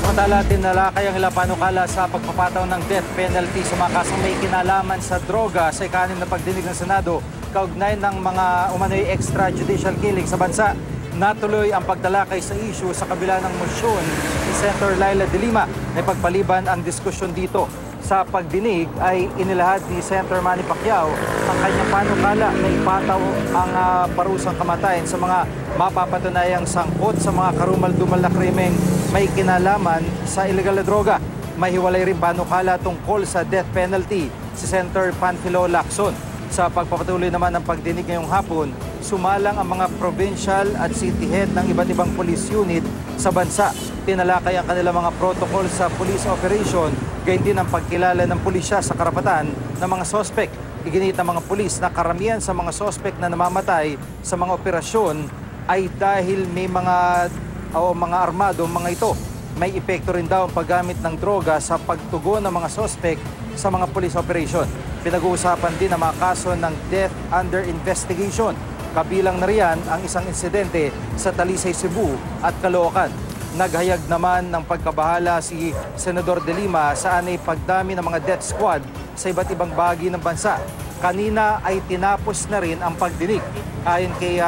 Samantala, tinalakay ang ilang panukala sa pagpapataw ng death penalty sa mga kasong may kinalaman sa droga sa ikanim na pagdinig ng Senado kaugnay ng mga umano'y extrajudicial killing sa bansa. Natuloy ang pagtalakay sa issue sa kabila ng motion ni Senator Laila De Lima na pagpaliban ang diskusyon dito. Sa pagdinig ay inilahad ni Senator Manny Pacquiao ang kanyang panukala na ipataw ang parusang kamatayan sa mga mapapatunayang sangkot sa mga karumal-dumal na krimeng may kinalaman sa illegal na droga. Mahiwalay rin panukala tungkol sa death penalty si Senator Panfilo Lacson. Sa pagpapatuloy naman ng pagdinig ngayong hapon, sumalang ang mga provincial at city head ng iba't ibang police unit sa bansa. Tinalakay ang kanilang mga protocol sa police operation, gayon din ang pagkilala ng pulisya sa karapatan ng mga sospek. Iginit ng mga pulis na karamihan sa mga sospek na namamatay sa mga operasyon ay dahil may mga armado mga ito. May epekto rin daw ang paggamit ng droga sa pagtugon ng mga sospek sa mga police operation. Pinag-uusapan din ang mga kaso ng death under investigation. Kabilang na riyan ang isang insidente sa Talisay, Cebu at Caloocan. Naghayag naman ng pagkabahala si Senador De Lima sa anay pagdami ng mga death squad sa iba't ibang bahagi ng bansa. Kanina ay tinapos na rin ang pagdinig. Ayon kay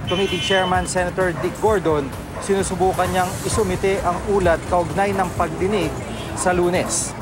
Committee Chairman Senator Dick Gordon, sinusubukan niyang isumite ang ulat kaugnay ng pagdinig sa Lunes.